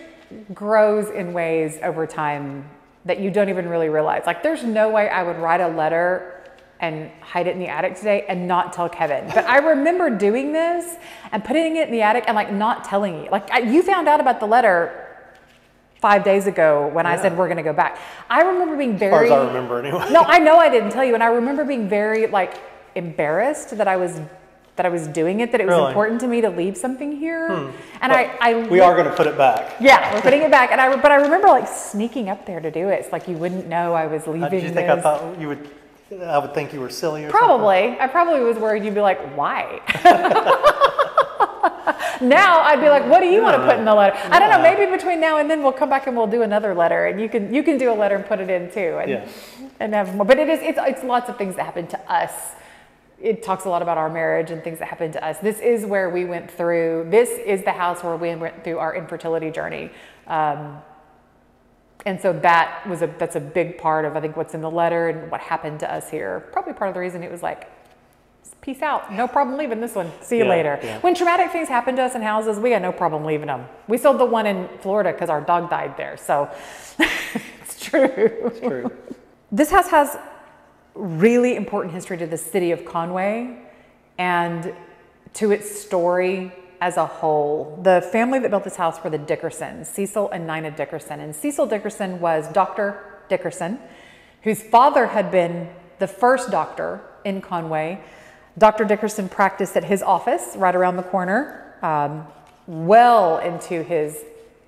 grows in ways over time that you don't even really realize. Like, there's no way I would write a letter and hide it in the attic today and not tell Kevin. But I remember doing this and putting it in the attic and like not telling you. Like, you found out about the letter 5 days ago when I said we're gonna go back. I remember being very— As far as I remember anyway. No, I know I didn't tell you, and I remember being very like embarrassed that I was doing it, that it was important to me to leave something here. And we are going to put it back. Yeah, we're putting it back. And but I remember like sneaking up there to do it. It's like you wouldn't know I was leaving. Did you think I thought you would? I would think you were silly or probably. something. I probably was worried you'd be like, why? Now I'd be like, what do you want to put in the letter? I don't know. Maybe between now and then we'll come back and we'll do another letter, and you can do a letter and put it in too, and have more. But it's lots of things that happen to us. It talks a lot about our marriage and things that happened to us. This is where we went through. This is the house where we went through our infertility journey, and so that's a big part of I think what's in the letter and what happened to us here. Probably part of the reason it was like, peace out, no problem leaving this one. See you later. Yeah. When traumatic things happen to us in houses, we got no problem leaving them. We sold the one in Florida because our dog died there. So it's true. It's true. This house has really important history to the city of Conway and to its story as a whole. The family that built this house were the Dickersons, Cecil and Nina Dickerson. And Cecil Dickerson was Dr. Dickerson, whose father had been the first doctor in Conway. Dr. Dickerson practiced at his office right around the corner, well into his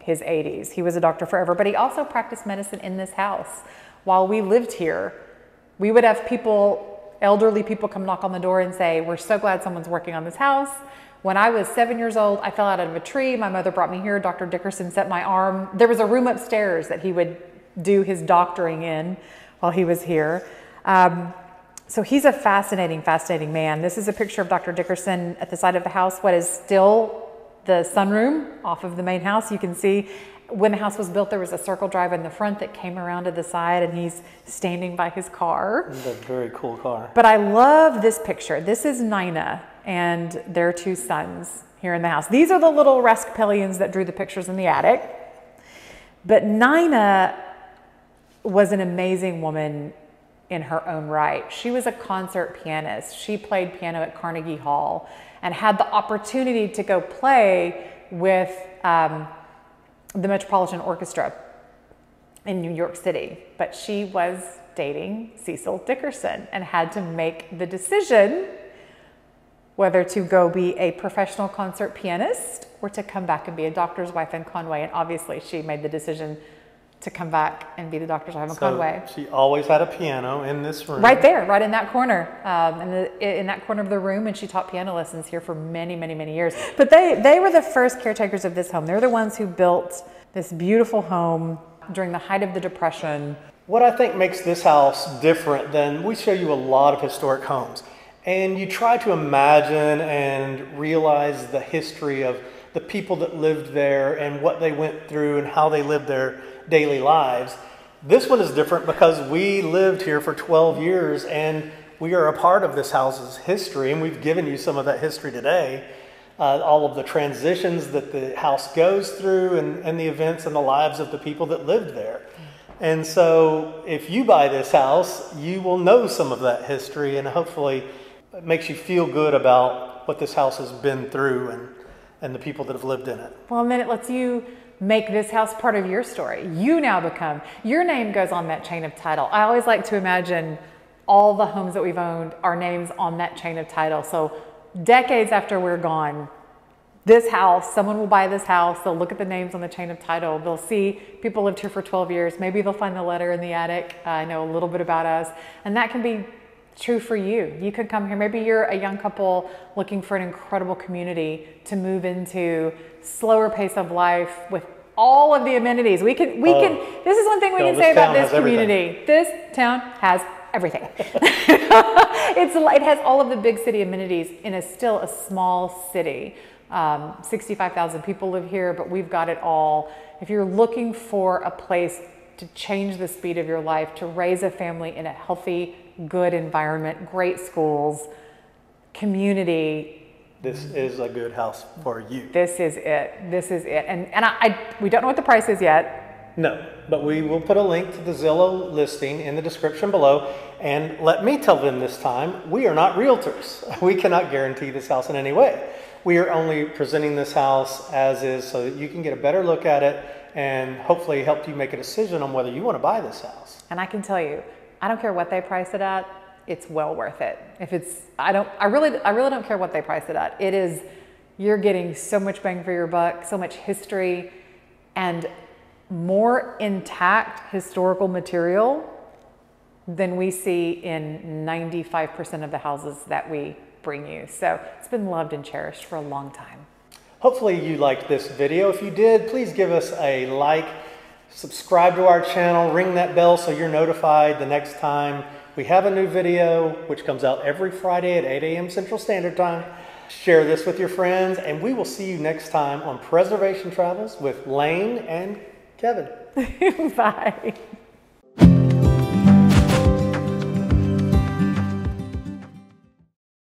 80s. He was a doctor forever, but he also practiced medicine in this house. While we lived here, we would have elderly people come knock on the door and say, we're so glad someone's working on this house. When I was 7 years old, I fell out of a tree. My mother brought me here. Dr. Dickerson set my arm. There was a room upstairs that he would do his doctoring in while he was here. So he's a fascinating, fascinating man. This is a picture of Dr. Dickerson at the side of the house, what is still the sunroom off of the main house. You can see when the house was built, there was a circle drive in the front that came around to the side, and he's standing by his car. It's a very cool car. But I love this picture. This is Nina and their two sons here in the house. These are the little Raskpelians that drew the pictures in the attic. But Nina was an amazing woman in her own right. She was a concert pianist. She played piano at Carnegie Hall and had the opportunity to go play with the Metropolitan Orchestra in New York City. But she was dating Cecil Dickerson and had to make the decision whether to go be a professional concert pianist or to come back and be a doctor's wife in Conway. And obviously she made the decision to come back and be the doctor's wife in Conway. She always had a piano in this room. Right there, right in that corner, in that corner of the room, and she taught piano lessons here for many, many, many years. But they were the first caretakers of this home. They're the ones who built this beautiful home during the height of the Depression. What I think makes this house different than, we show you a lot of historic homes, and you try to imagine and realize the history of the people that lived there and what they went through and how they lived their daily lives. This one is different because we lived here for 12 years and we are a part of this house's history, and we've given you some of that history today. All of the transitions that the house goes through and the events and the lives of the people that lived there. And so if you buy this house, you will know some of that history, and hopefully it makes you feel good about what this house has been through and the people that have lived in it. Well, and then it lets you make this house part of your story. You now become, your name goes on that chain of title. I always like to imagine all the homes that we've owned, our names on that chain of title. So decades after we're gone, this house, someone will buy this house, they'll look at the names on the chain of title, they'll see people lived here for 12 years, maybe they'll find the letter in the attic, know a little bit about us, and that can be true for you. You could come here, maybe you're a young couple looking for an incredible community to move into, slower pace of life with all of the amenities. This is one thing we can say about this community. This town has everything. It has all of the big city amenities in still a small city. 65,000 people live here, but we've got it all. If you're looking for a place to change the speed of your life, to raise a family in a healthy, good environment, great schools, community, this is a good house for you. This is it. This is it. And we don't know what the price is yet. No, but we will put a link to the Zillow listing in the description below. And let me tell them this time, we are not realtors. We cannot guarantee this house in any way. We are only presenting this house as is so that you can get a better look at it and hopefully help you make a decision on whether you want to buy this house. And I can tell you, I don't care what they price it at, it's well worth it. I really don't care what they price it at. It is, you're getting so much bang for your buck, so much history, and more intact historical material than we see in 95% of the houses that we bring you. So it's been loved and cherished for a long time. Hopefully you liked this video. If you did, please give us a like, subscribe to our channel, ring that bell so you're notified the next time we have a new video, which comes out every Friday at 8 a.m. Central Standard Time. Share this with your friends, and we will see you next time on Preservation Travels with Lane and Kevin. Bye.